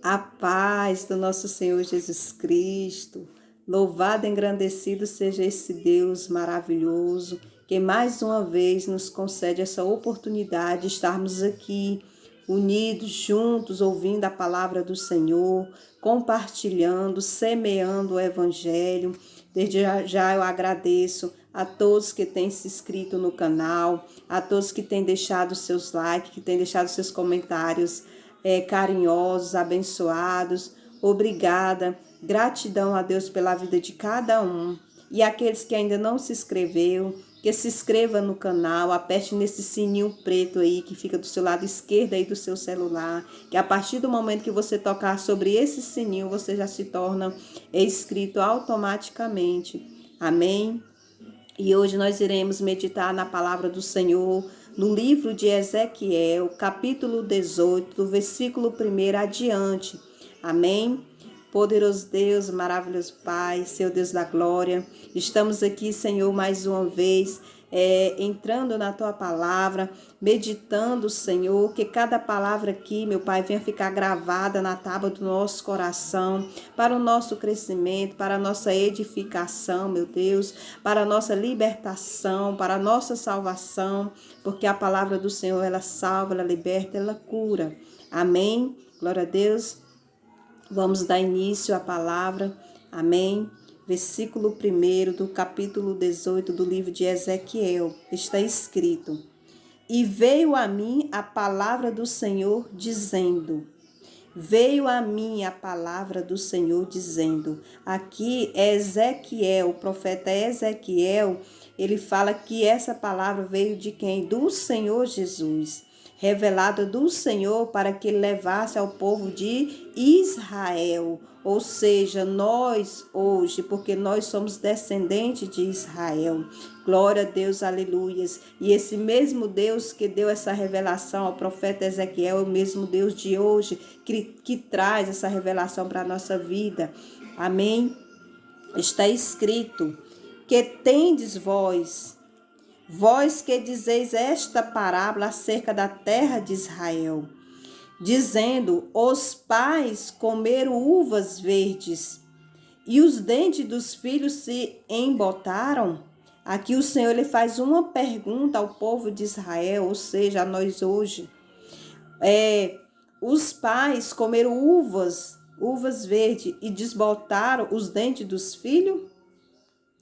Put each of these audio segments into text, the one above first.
A paz do nosso Senhor Jesus Cristo. Louvado e engrandecido seja esse Deus maravilhoso que mais uma vez nos concede essa oportunidade de estarmos aqui unidos, juntos, ouvindo a palavra do Senhor, compartilhando, semeando o Evangelho. Desde já eu agradeço a todos que têm se inscrito no canal, a todos que têm deixado seus likes, que têm deixado seus comentários carinhosos, abençoados. Obrigada, gratidão a Deus pela vida de cada um. E aqueles que ainda não se inscreveram, que se inscreva no canal, aperte nesse sininho preto aí que fica do seu lado esquerdo aí do seu celular, que a partir do momento que você tocar sobre esse sininho, você já se torna inscrito automaticamente. Amém? E hoje nós iremos meditar na palavra do Senhor, no livro de Ezequiel, capítulo 18, do versículo 1 adiante. Amém? Poderoso Deus, maravilhoso Pai, Seu Deus da glória, estamos aqui, Senhor, mais uma vez, entrando na Tua palavra, meditando, Senhor, que cada palavra aqui, meu Pai, venha ficar gravada na tábua do nosso coração, para o nosso crescimento, para a nossa edificação, meu Deus, para a nossa libertação, para a nossa salvação, porque a palavra do Senhor, ela salva, ela liberta, ela cura. Amém? Glória a Deus. Vamos dar início à palavra. Amém? Versículo 1 do capítulo 18 do livro de Ezequiel. Está escrito: E veio a mim a palavra do Senhor dizendo... Veio a mim a palavra do Senhor dizendo... Aqui é Ezequiel, o profeta Ezequiel, ele fala que essa palavra veio de quem? Do Senhor Jesus. Revelada do Senhor para que ele levasse ao povo de Israel, ou seja, nós hoje, porque nós somos descendentes de Israel. Glória a Deus, aleluias. E esse mesmo Deus que deu essa revelação ao profeta Ezequiel é o mesmo Deus de hoje que traz essa revelação para a nossa vida. Amém? Está escrito que tendes vós que dizeis esta parábola acerca da terra de Israel, dizendo: os pais comeram uvas verdes e os dentes dos filhos se embotaram. Aqui o Senhor ele faz uma pergunta ao povo de Israel, ou seja, a nós hoje. Os pais comeram uvas verdes e desbotaram os dentes dos filhos?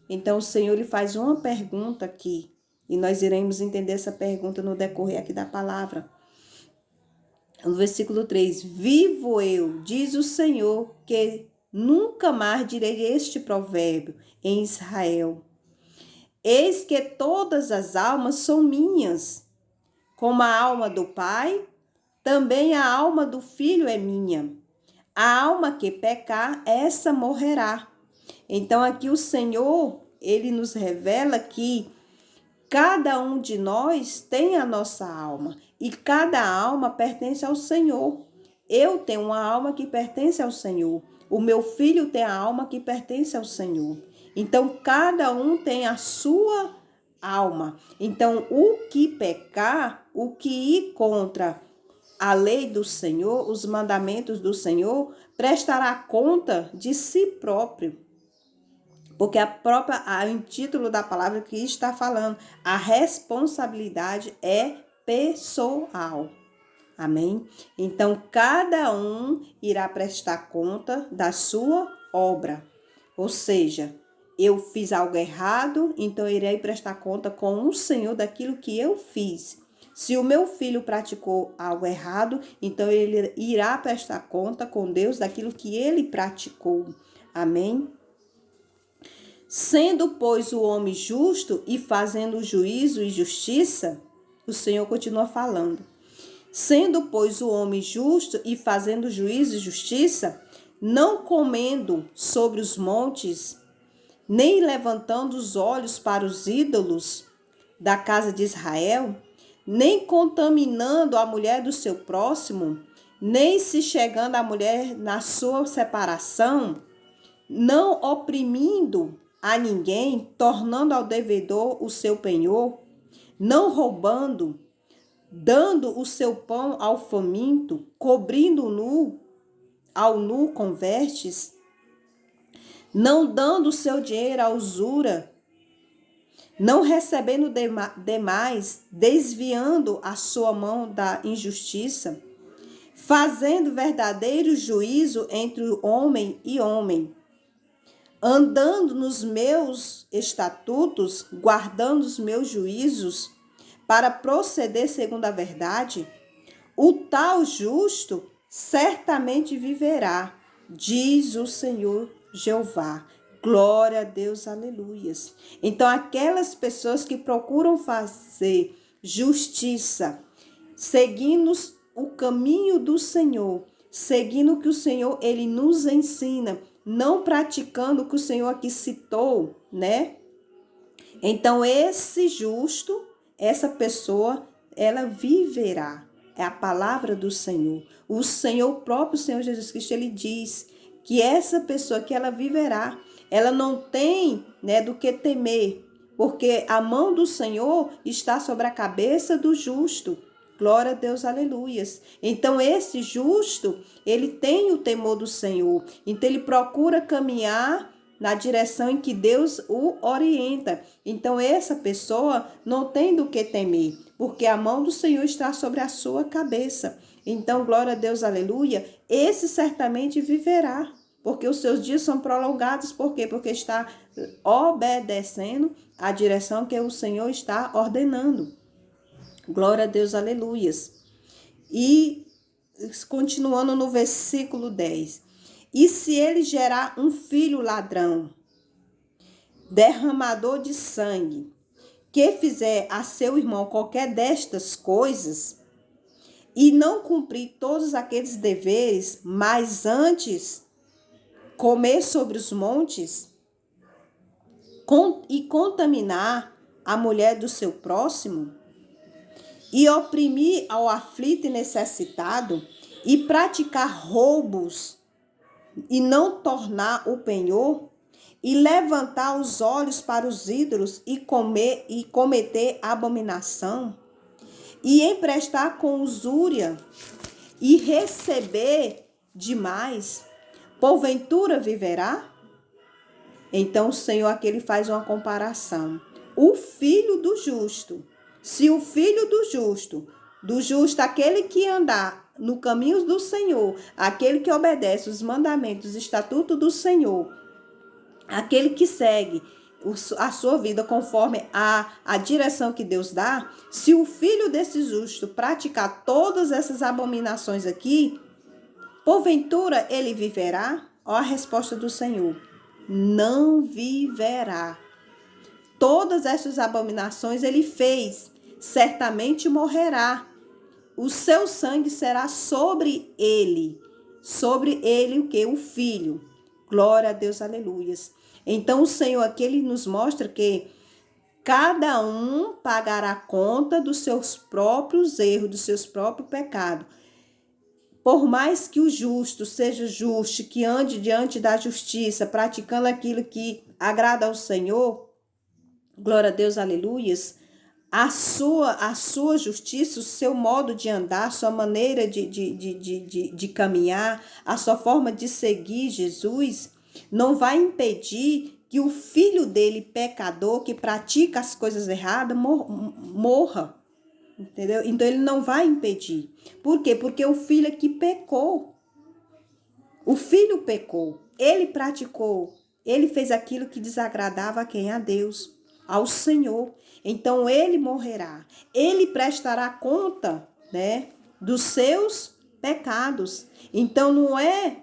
Então o Senhor ele faz uma pergunta aqui. E nós iremos entender essa pergunta no decorrer aqui da palavra. No versículo 3, vivo eu, diz o Senhor, que nunca mais direi este provérbio em Israel. Eis que todas as almas são minhas, como a alma do Pai, também a alma do Filho é minha. A alma que pecar, essa morrerá. Então aqui o Senhor, ele nos revela que cada um de nós tem a nossa alma e cada alma pertence ao Senhor. Eu tenho uma alma que pertence ao Senhor. O meu filho tem a alma que pertence ao Senhor. Então, cada um tem a sua alma. Então, o que pecar, o que ir contra a lei do Senhor, os mandamentos do Senhor, prestará conta de si próprio. Porque o título da palavra que está falando, a responsabilidade é pessoal. Amém? Então, cada um irá prestar conta da sua obra. Ou seja, eu fiz algo errado, então eu irei prestar conta com o Senhor daquilo que eu fiz. Se o meu filho praticou algo errado, então ele irá prestar conta com Deus daquilo que ele praticou. Amém? Sendo, pois, o homem justo e fazendo juízo e justiça, o Senhor continua falando. Sendo, pois, o homem justo e fazendo juízo e justiça, não comendo sobre os montes, nem levantando os olhos para os ídolos da casa de Israel, nem contaminando a mulher do seu próximo, nem se chegando à mulher na sua separação, não oprimindo a ninguém, tornando ao devedor o seu penhor, não roubando, dando o seu pão ao faminto, cobrindo o nu, ao nu convertes, não dando o seu dinheiro à usura, não recebendo demais, desviando a sua mão da injustiça, fazendo verdadeiro juízo entre homem e homem, andando nos meus estatutos, guardando os meus juízos, para proceder segundo a verdade, o tal justo certamente viverá, diz o Senhor Jeová. Glória a Deus, aleluias. Então, aquelas pessoas que procuram fazer justiça, seguindo o caminho do Senhor, seguindo o que o Senhor ele nos ensina, não praticando o que o Senhor aqui citou, né? Então, esse justo, essa pessoa, ela viverá. É a palavra do Senhor. O Senhor, o próprio Senhor Jesus Cristo, ele diz que essa pessoa que ela viverá, ela não tem, né, do que temer, porque a mão do Senhor está sobre a cabeça do justo. Glória a Deus, aleluias. Então, esse justo, ele tem o temor do Senhor. Então, ele procura caminhar na direção em que Deus o orienta. Então, essa pessoa não tem do que temer, porque a mão do Senhor está sobre a sua cabeça. Então, glória a Deus, aleluia. Esse certamente viverá, porque os seus dias são prolongados. Por quê? Porque está obedecendo a direção que o Senhor está ordenando. Glória a Deus, aleluias. E continuando no versículo 10. E se ele gerar um filho ladrão, derramador de sangue, que fizer a seu irmão qualquer destas coisas, e não cumprir todos aqueles deveres, mas antes comer sobre os montes e contaminar a mulher do seu próximo, e oprimir ao aflito e necessitado, e praticar roubos, e não tornar o penhor, e levantar os olhos para os ídolos, e cometer abominação, e emprestar com usúria, e receber demais, porventura viverá? Então o Senhor aqui ele faz uma comparação. O filho do justo, se o filho do justo, aquele que andar no caminho do Senhor, aquele que obedece os mandamentos, os estatutos do Senhor, aquele que segue a sua vida conforme a direção que Deus dá, se o filho desse justo praticar todas essas abominações aqui, porventura ele viverá? Olha a resposta do Senhor. Não viverá. Todas essas abominações ele fez, certamente morrerá. O seu sangue será sobre ele o que? O filho. Glória a Deus, aleluias. Então o Senhor aqui ele nos mostra que cada um pagará conta dos seus próprios erros, dos seus próprios pecados. Por mais que o justo seja justo, que ande diante da justiça, praticando aquilo que agrada ao Senhor, glória a Deus, aleluias, a sua justiça, o seu modo de andar, a sua maneira de caminhar, a sua forma de seguir Jesus, não vai impedir que o filho dele, pecador, que pratica as coisas erradas, morra. Entendeu? Então ele não vai impedir. Por quê? Porque o filho aqui pecou. O filho pecou. Ele praticou. Ele fez aquilo que desagradava a quem? A Deus, ao Senhor. Então ele morrerá. Ele prestará conta, né, dos seus pecados. Então não é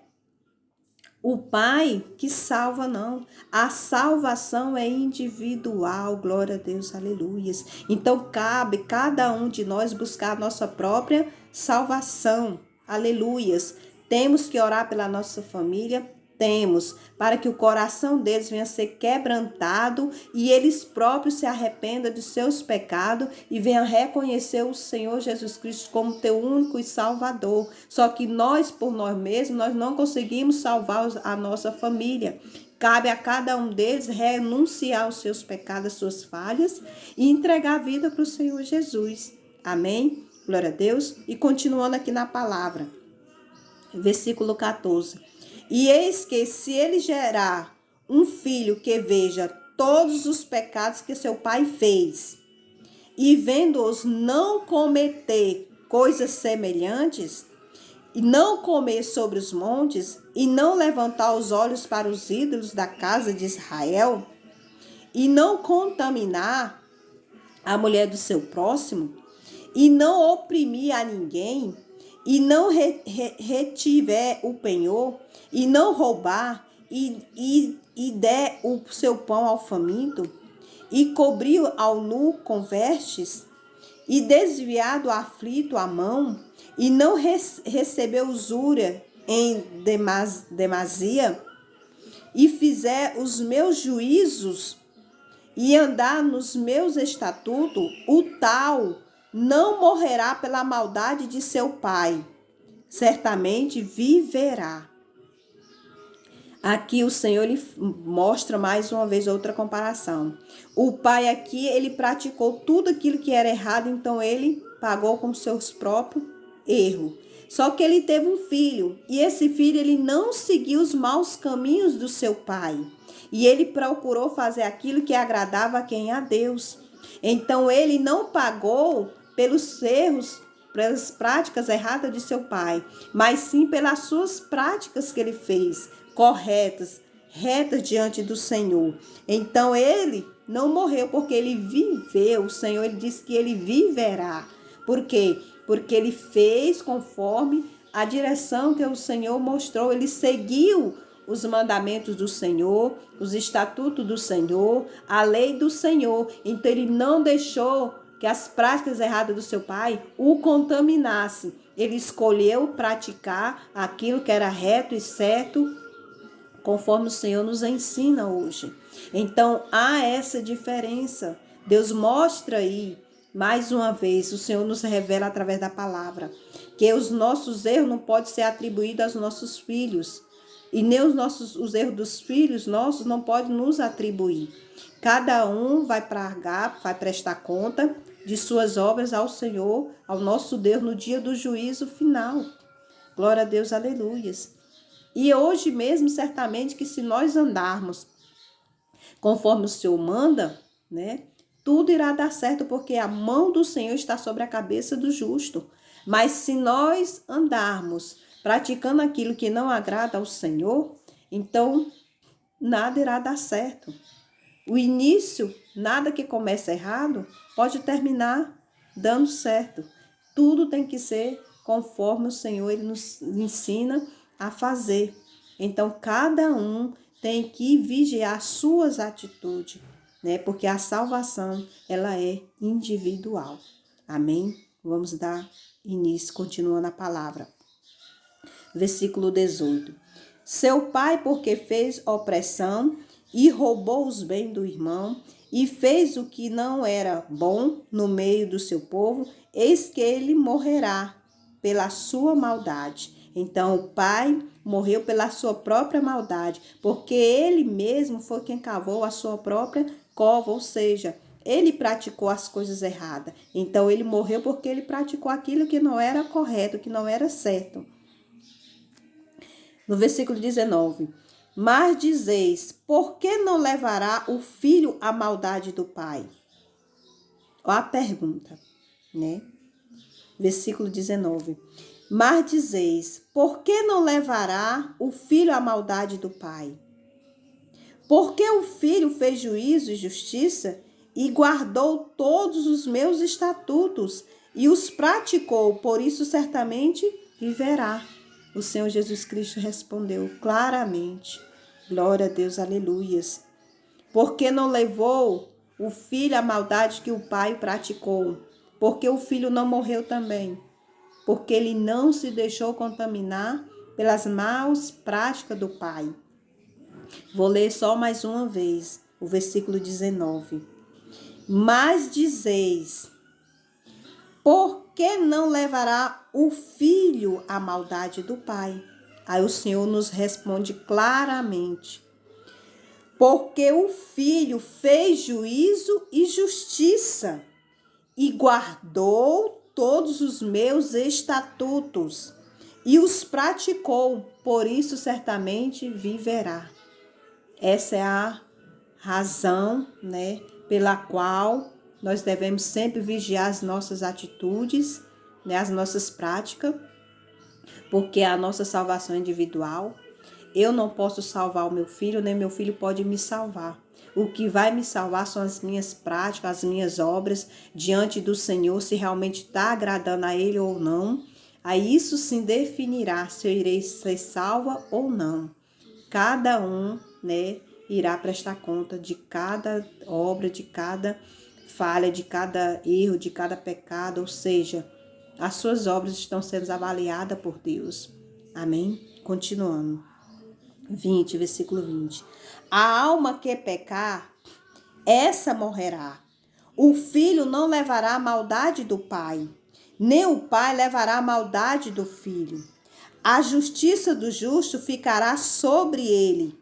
o Pai que salva, não. A salvação é individual, glória a Deus, aleluias. Então, cabe cada um de nós buscar a nossa própria salvação, aleluias. Temos que orar pela nossa família, temos, para que o coração deles venha a ser quebrantado e eles próprios se arrependam de seus pecados e venham reconhecer o Senhor Jesus Cristo como teu único e salvador. Só que nós, por nós mesmos, nós não conseguimos salvar a nossa família. Cabe a cada um deles renunciar aos seus pecados, às suas falhas e entregar a vida para o Senhor Jesus. Amém? Glória a Deus. E continuando aqui na palavra. Versículo 14. E eis que se ele gerar um filho que veja todos os pecados que seu pai fez, e vendo-os não cometer coisas semelhantes, e não comer sobre os montes, e não levantar os olhos para os ídolos da casa de Israel, e não contaminar a mulher do seu próximo, e não oprimir a ninguém, e não retiver o penhor, e não roubar, e der o seu pão ao faminto, e cobrir ao nu com vestes, e desviar do aflito a mão, e não receber usura em demasia, e fizer os meus juízos, e andar nos meus estatutos, o tal não morrerá pela maldade de seu pai, certamente viverá. Aqui o Senhor ele mostra mais uma vez outra comparação. O pai aqui, ele praticou tudo aquilo que era errado, então ele pagou com seus próprios erros. Só que ele teve um filho, e esse filho ele não seguiu os maus caminhos do seu pai. E ele procurou fazer aquilo que agradava a quem? A Deus. Então ele não pagou pelos erros, pelas práticas erradas de seu pai, mas sim pelas suas práticas que ele fez, corretas, retas diante do Senhor. Então ele não morreu porque ele viveu. O Senhor ele disse que ele viverá. Por quê? Porque ele fez conforme a direção que o Senhor mostrou. Ele seguiu os mandamentos do Senhor, os estatutos do Senhor, a lei do Senhor. Então ele não deixou que as práticas erradas do seu pai o contaminassem. Ele escolheu praticar aquilo que era reto e certo, conforme o Senhor nos ensina hoje. Então, há essa diferença. Deus mostra aí, mais uma vez, o Senhor nos revela através da palavra, que os nossos erros não podem ser atribuídos aos nossos filhos. E nem os erros dos filhos nossos não podem nos atribuir. Cada um vai pagar, vai prestar conta de suas obras ao Senhor, ao nosso Deus, no dia do juízo final. Glória a Deus, aleluias. E hoje mesmo, certamente, que se nós andarmos conforme o Senhor manda, né, tudo irá dar certo, porque a mão do Senhor está sobre a cabeça do justo. Mas se nós andarmos praticando aquilo que não agrada ao Senhor, então nada irá dar certo. O início, nada que começa errado, pode terminar dando certo. Tudo tem que ser conforme o Senhor ele nos ensina a fazer. Então, cada um tem que vigiar suas atitudes, né? Porque a salvação, ela é individual. Amém? Vamos dar início, continuando a palavra. Versículo 18. Seu pai, porque fez opressão e roubou os bens do irmão, e fez o que não era bom no meio do seu povo, eis que ele morrerá pela sua maldade. Então, o pai morreu pela sua própria maldade, porque ele mesmo foi quem cavou a sua própria cova, ou seja, ele praticou as coisas erradas. Então, ele morreu porque ele praticou aquilo que não era correto, que não era certo. No versículo 19. Mas dizeis, por que não levará o filho à maldade do pai? Olha a pergunta, né? Versículo 19. Mas dizeis, por que não levará o filho à maldade do pai? Porque o filho fez juízo e justiça e guardou todos os meus estatutos e os praticou, por isso certamente viverá. O Senhor Jesus Cristo respondeu claramente. Glória a Deus, aleluias. Porque não levou o filho à maldade que o pai praticou? Porque o filho não morreu também? Porque ele não se deixou contaminar pelas maus práticas do pai. Vou ler só mais uma vez o versículo 19. Mas dizeis, por que não levará o filho à maldade do pai? Aí o Senhor nos responde claramente. Porque o filho fez juízo e justiça e guardou todos os meus estatutos e os praticou, por isso certamente viverá. Essa é a razão, né, pela qual nós devemos sempre vigiar as nossas atitudes, né, as nossas práticas, porque a nossa salvação é individual. Eu não posso salvar o meu filho, nem meu filho pode me salvar. O que vai me salvar são as minhas práticas, as minhas obras diante do Senhor, se realmente está agradando a Ele ou não. Aí isso sim definirá se eu irei ser salva ou não. Cada um, né, irá prestar conta de cada obra, de cada falha, de cada erro, de cada pecado, ou seja, as suas obras estão sendo avaliadas por Deus. Amém? Continuando. 20, versículo 20. A alma que pecar, essa morrerá. O filho não levará a maldade do pai, nem o pai levará a maldade do filho. A justiça do justo ficará sobre ele,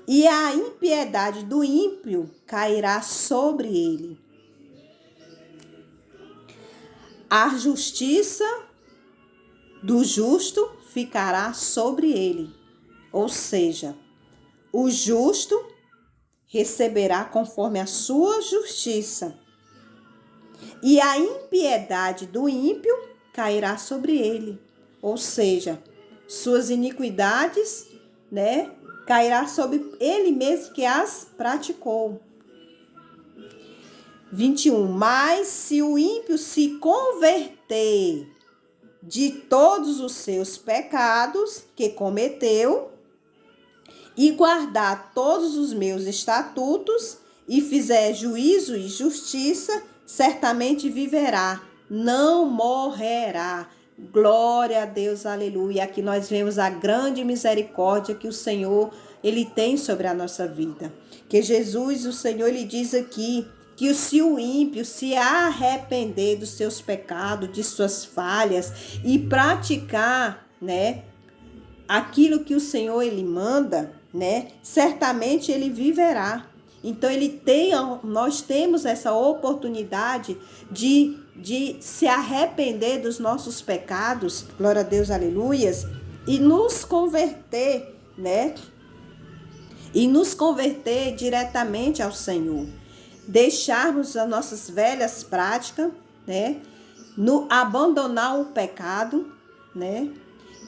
e a impiedade do ímpio cairá sobre ele. A justiça do justo ficará sobre ele. Ou seja, o justo receberá conforme a sua justiça, e a impiedade do ímpio cairá sobre ele. Ou seja, suas iniquidades, né, cairá sobre ele mesmo que as praticou. 21. Mas se o ímpio se converter de todos os seus pecados que cometeu e guardar todos os meus estatutos e fizer juízo e justiça, certamente viverá, não morrerá. Glória a Deus, aleluia. Aqui nós vemos a grande misericórdia que o Senhor, Ele tem sobre a nossa vida. Que Jesus, o Senhor, Ele diz aqui que se o ímpio se arrepender dos seus pecados, de suas falhas e praticar, né, aquilo que o Senhor, Ele manda, né, certamente ele viverá. Então nós temos essa oportunidade de se arrepender dos nossos pecados, glória a Deus, aleluias, e nos converter, né? E nos converter diretamente ao Senhor. Deixarmos as nossas velhas práticas, né? Abandonar o pecado, né?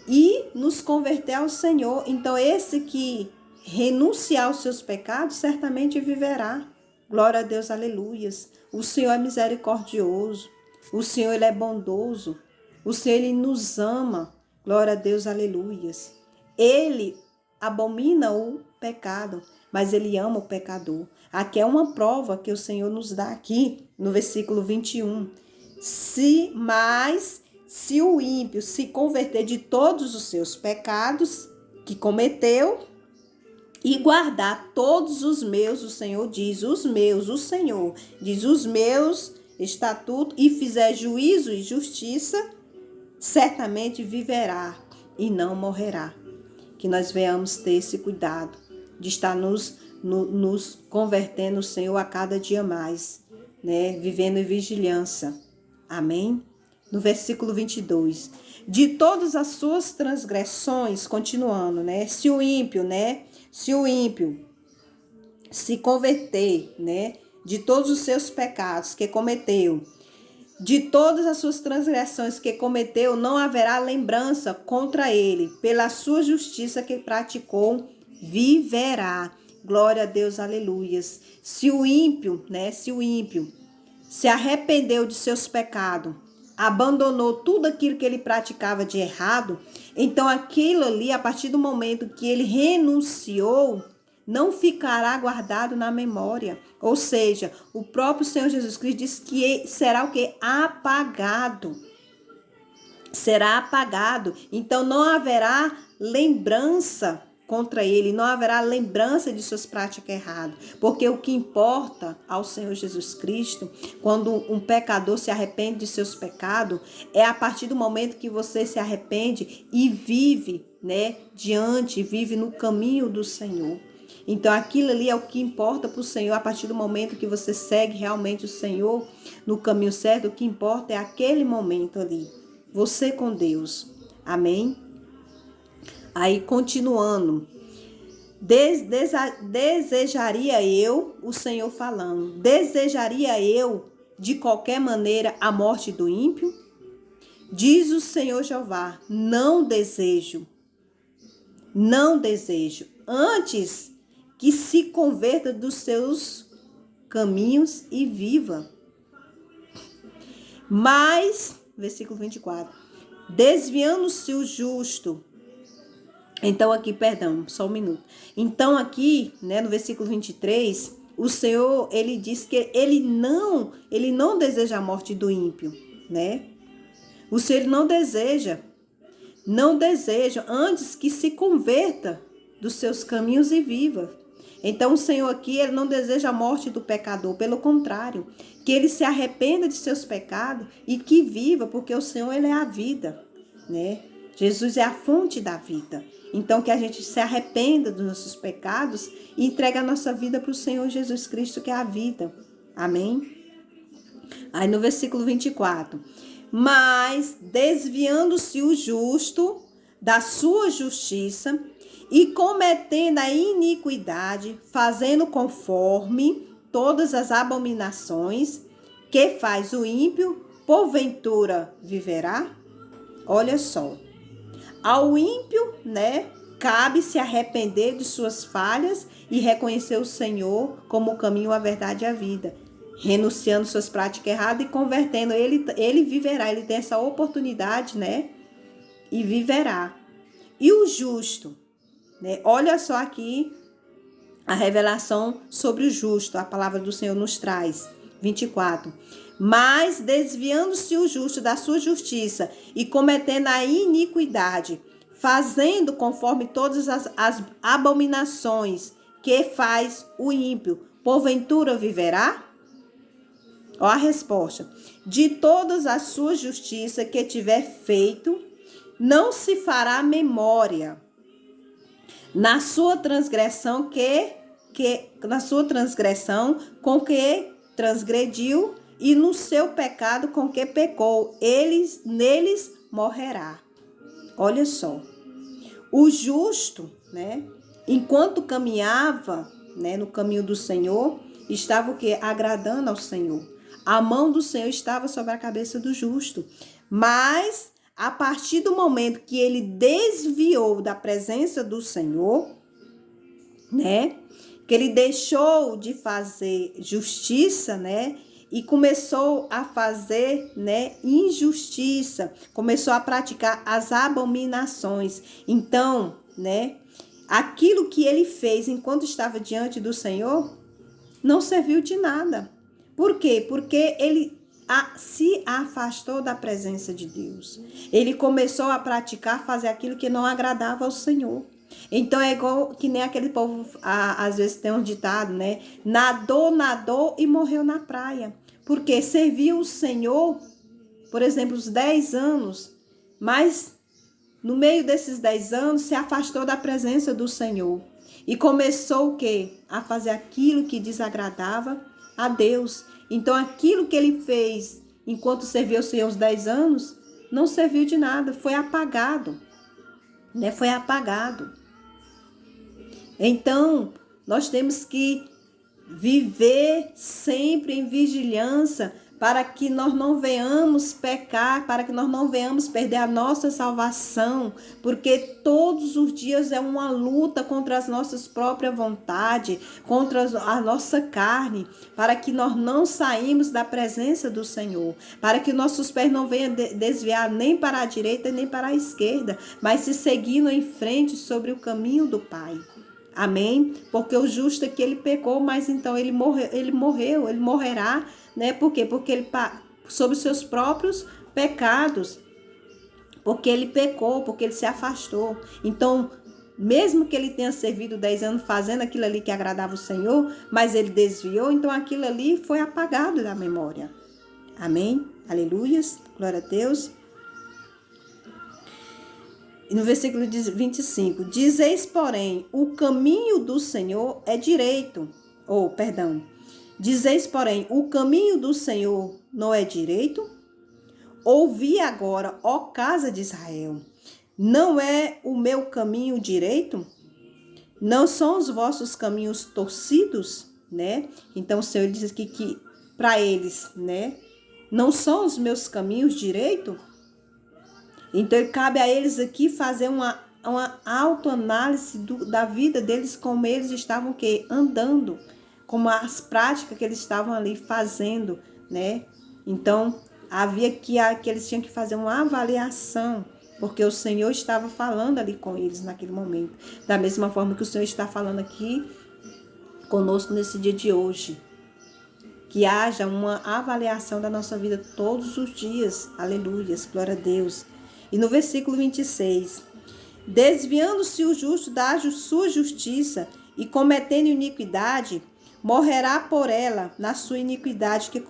E nos converter ao Senhor. Então, esse que renunciar aos seus pecados, certamente viverá. Glória a Deus, aleluias. O Senhor é misericordioso. O Senhor, Ele é bondoso. O Senhor, Ele nos ama. Glória a Deus, aleluias. Ele abomina o pecado, mas Ele ama o pecador. Aqui é uma prova que o Senhor nos dá aqui, no versículo 21. Se o ímpio se converter de todos os seus pecados que cometeu e guardar todos os meus, o Senhor diz, o Senhor diz, os meus estatutos e fizer juízo e justiça, certamente viverá e não morrerá. Que nós venhamos ter esse cuidado de estar nos convertendo, Senhor, a cada dia mais, né? Vivendo em vigilância. Amém? No versículo 22. De todas as suas transgressões, continuando, né? Se o ímpio se converter, né? De todos os seus pecados que cometeu, de todas as suas transgressões que cometeu, não haverá lembrança contra ele. Pela sua justiça que praticou, viverá. Glória a Deus, aleluias. Se o ímpio se arrependeu de seus pecados, abandonou tudo aquilo que ele praticava de errado, então aquilo ali, a partir do momento que ele renunciou, não ficará guardado na memória. Ou seja, o próprio Senhor Jesus Cristo disse que será o quê? Apagado. Será apagado. Então não haverá lembrança contra ele, não haverá lembrança de suas práticas erradas, porque o que importa ao Senhor Jesus Cristo, quando um pecador se arrepende de seus pecados, é a partir do momento que você se arrepende e vive, né, vive no caminho do Senhor. Então aquilo ali é o que importa para o Senhor. A partir do momento que você segue realmente o Senhor no caminho certo, o que importa é aquele momento ali, você com Deus. Amém? Aí, continuando. Desejaria eu, o Senhor falando, desejaria eu de qualquer maneira a morte do ímpio? Diz o Senhor Jeová, não desejo, antes que se converta dos seus caminhos e viva. Mas, versículo 24, desviando-se o justo. Então aqui, perdão, só um minuto. Então aqui, né, no versículo 23, o Senhor, ele diz que ele não deseja a morte do ímpio, né? O Senhor não deseja, antes que se converta dos seus caminhos e viva. Então o Senhor aqui, ele não deseja a morte do pecador, pelo contrário, que ele se arrependa de seus pecados e que viva, porque o Senhor, ele é a vida, né? Jesus é a fonte da vida. Então, que a gente se arrependa dos nossos pecados e entregue a nossa vida para o Senhor Jesus Cristo, que é a vida. Amém? Aí no versículo 24. Mas, desviando-se o justo da sua justiça e cometendo a iniquidade, fazendo conforme todas as abominações que faz o ímpio, porventura viverá? Olha só. Ao ímpio, né, cabe se arrepender de suas falhas e reconhecer o Senhor como o caminho, a verdade e a vida. Renunciando suas práticas erradas e convertendo, ele viverá, ele tem essa oportunidade, né, e viverá. E o justo, né, olha só aqui a revelação sobre o justo, a palavra do Senhor nos traz. 24. Mas desviando-se o justo da sua justiça e cometendo a iniquidade, fazendo conforme todas as abominações que faz o ímpio, porventura viverá? Ó a resposta. De todas as suas justiças que tiver feito, não se fará memória. Na sua transgressão com que transgrediu e no seu pecado com que pecou, neles morrerá. Olha só. O justo, né, enquanto caminhava, né, no caminho do Senhor, estava o quê? Agradando ao Senhor. A mão do Senhor estava sobre a cabeça do justo. Mas a partir do momento que ele desviou da presença do Senhor, né, que ele deixou de fazer justiça, né, e começou a fazer, né, injustiça, começou a praticar as abominações. Então, né, aquilo que ele fez enquanto estava diante do Senhor não serviu de nada. Por quê? Porque ele se afastou da presença de Deus. Ele começou a praticar, fazer aquilo que não agradava ao Senhor. Então é igual que nem aquele povo, às vezes tem um ditado, né? Nadou e morreu na praia. Porque serviu o Senhor, por exemplo, os 10 anos, mas no meio desses 10 anos se afastou da presença do Senhor. E começou o quê? A fazer aquilo que desagradava a Deus. Então aquilo que ele fez enquanto serviu o Senhor os 10 anos, não serviu de nada, foi apagado. Né? Foi apagado. Então, nós temos que viver sempre em vigilância para que nós não venhamos pecar, para que nós não venhamos perder a nossa salvação, porque todos os dias é uma luta contra as nossas próprias vontades, contra a nossa carne, para que nós não saímos da presença do Senhor, para que nossos pés não venham desviar nem para a direita nem para a esquerda, mas se seguindo em frente sobre o caminho do Pai. Amém? Porque o justo é que ele pecou, mas então ele morrerá, né? Por quê? Porque ele sobre os seus próprios pecados, porque ele pecou, porque ele se afastou. Então, mesmo que ele tenha servido 10 anos fazendo aquilo ali que agradava o Senhor, mas ele desviou, então aquilo ali foi apagado da memória. Amém? Aleluias, glória a Deus. E no versículo 25, dizeis, porém, o caminho do Senhor é direito. Dizeis, porém, o caminho do Senhor não é direito? Ouvi agora, ó casa de Israel. Não é o meu caminho direito? Não são os vossos caminhos torcidos, né? Então o Senhor diz aqui que para eles, né? Não são os meus caminhos direito? Então cabe a eles aqui fazer uma autoanálise da vida deles, como eles estavam andando, como as práticas que eles estavam ali fazendo, né? Então havia que eles tinham que fazer uma avaliação, porque o Senhor estava falando ali com eles naquele momento, da mesma forma que o Senhor está falando aqui conosco nesse dia de hoje. Que haja uma avaliação da nossa vida todos os dias. Aleluias, glória a Deus. E no versículo 26, desviando-se o justo da sua justiça e cometendo iniquidade, morrerá por ela, na sua iniquidade que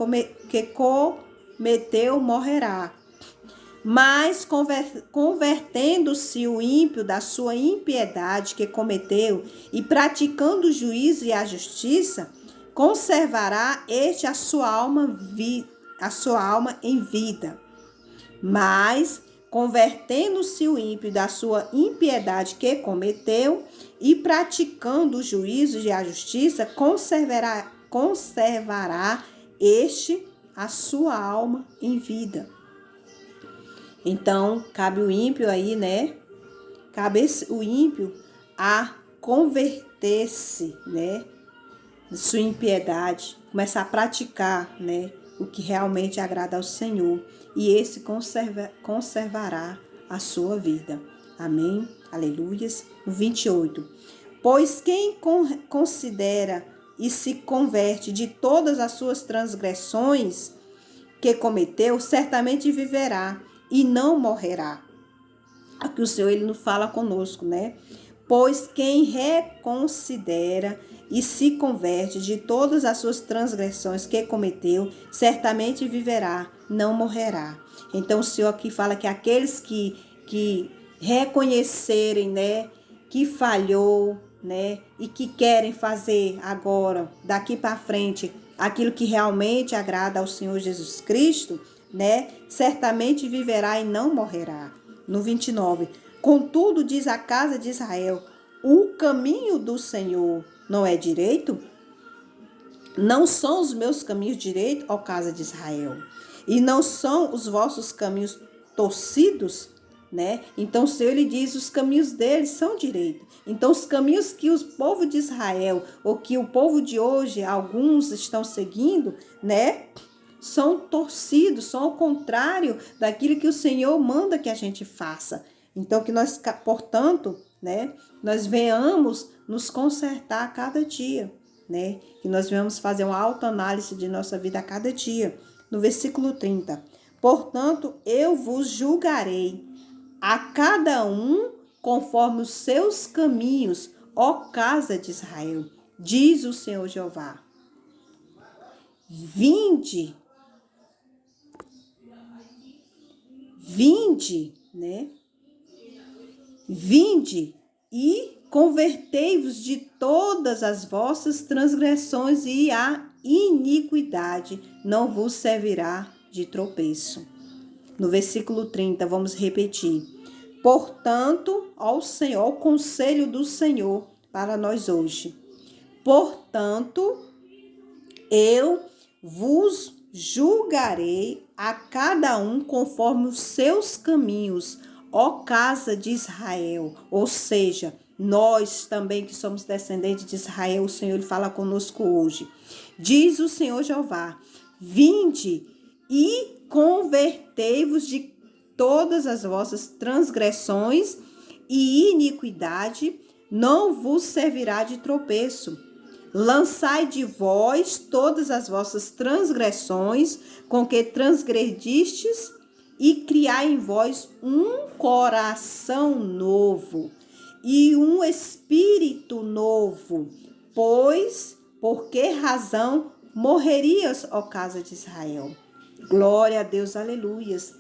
cometeu, morrerá. Mas convertendo-se o ímpio da sua impiedade que cometeu e praticando o juízo e a justiça, conservará a sua alma em vida. Mas convertendo-se o ímpio da sua impiedade que cometeu e praticando o juízo e a justiça, conservará a sua alma em vida. Então, cabe o ímpio aí, né? Cabe o ímpio a converter-se, né? De sua impiedade, começar a praticar, né? O que realmente agrada ao Senhor. E esse conservará a sua vida. Amém? Aleluias. No 28. Pois quem considera e se converte de todas as suas transgressões que cometeu, certamente viverá e não morrerá. Aqui o Senhor, ele não fala conosco, né? Pois quem reconsidera e se converte de todas as suas transgressões que cometeu, certamente viverá, não morrerá. Então o Senhor aqui fala que aqueles que reconhecerem, né, que falhou, né, e que querem fazer agora, daqui para frente, aquilo que realmente agrada ao Senhor Jesus Cristo, né, certamente viverá e não morrerá. No 29, contudo, diz a casa de Israel, o caminho do Senhor não é direito? Não são os meus caminhos direitos, ó casa de Israel? E não são os vossos caminhos torcidos? Né? Então o Senhor, ele diz, os caminhos deles são direitos. Então os caminhos que o povo de Israel, ou que o povo de hoje, alguns estão seguindo, né, são torcidos, são ao contrário daquilo que o Senhor manda que a gente faça. Então que nós, portanto, né, nós venhamos nos consertar a cada dia, né? Que nós venhamos fazer uma autoanálise de nossa vida a cada dia. No versículo 30. Portanto, eu vos julgarei a cada um conforme os seus caminhos, ó casa de Israel, diz o Senhor Jeová. Vinde, né? Vinde e convertei-vos de todas as vossas transgressões e a iniquidade não vos servirá de tropeço. No versículo 30, vamos repetir. Portanto, ao Senhor, ao conselho do Senhor para nós hoje. Portanto, eu vos julgarei a cada um conforme os seus caminhos, ó casa de Israel. Ou seja, nós também que somos descendentes de Israel, o Senhor fala conosco hoje. Diz o Senhor Jeová, vinde e convertei-vos de todas as vossas transgressões e iniquidade, não vos servirá de tropeço. Lançai de vós todas as vossas transgressões com que transgredistes e criai em vós um coração novo e um espírito novo. Pois, por que razão morrerias, ó casa de Israel? Glória a Deus, aleluias.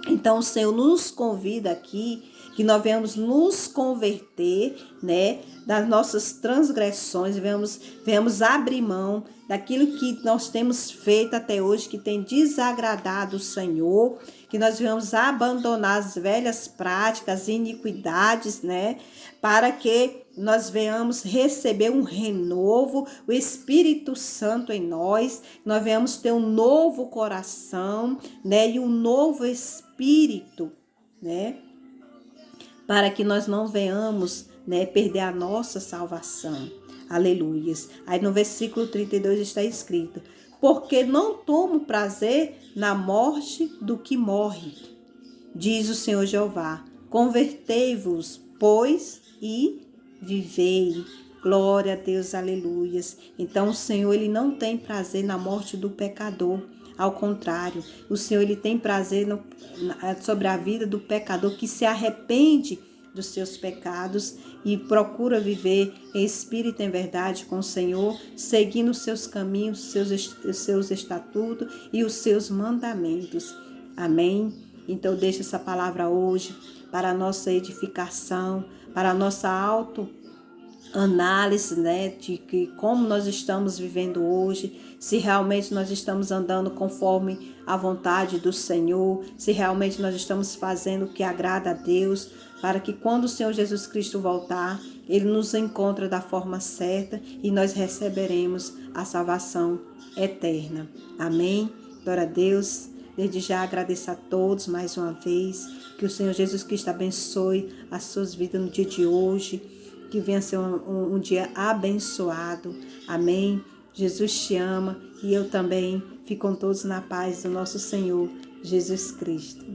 Então o Senhor nos convida aqui que nós venhamos nos converter, né, das nossas transgressões, venhamos abrir mão daquilo que nós temos feito até hoje, que tem desagradado o Senhor, que nós venhamos abandonar as velhas práticas e iniquidades, né? Para que nós venhamos receber um renovo, o Espírito Santo em nós venhamos ter um novo coração, né? E um novo espírito, né? Para que nós não venhamos, né, perder a nossa salvação. Aleluias. Aí no versículo 32 está escrito: porque não tomo prazer na morte do que morre, diz o Senhor Jeová. Convertei-vos, pois, e vivei. Glória a Deus, aleluias. Então o Senhor, ele não tem prazer na morte do pecador. Ao contrário, o Senhor, ele tem prazer sobre a vida do pecador que se arrepende dos seus pecados e procura viver em espírito e em verdade com o Senhor, seguindo os seus caminhos, os seus estatutos e os seus mandamentos. Amém? Então deixa essa palavra hoje para a nossa edificação, para a nossa autoanálise, né, de que como nós estamos vivendo hoje, se realmente nós estamos andando conforme a vontade do Senhor, se realmente nós estamos fazendo o que agrada a Deus, para que quando o Senhor Jesus Cristo voltar, Ele nos encontre da forma certa e nós receberemos a salvação eterna. Amém? Glória a Deus. Desde já agradeço a todos mais uma vez, que o Senhor Jesus Cristo abençoe as suas vidas no dia de hoje, que venha ser um dia abençoado. Amém? Jesus te ama e eu também. Ficam todos na paz do nosso Senhor Jesus Cristo.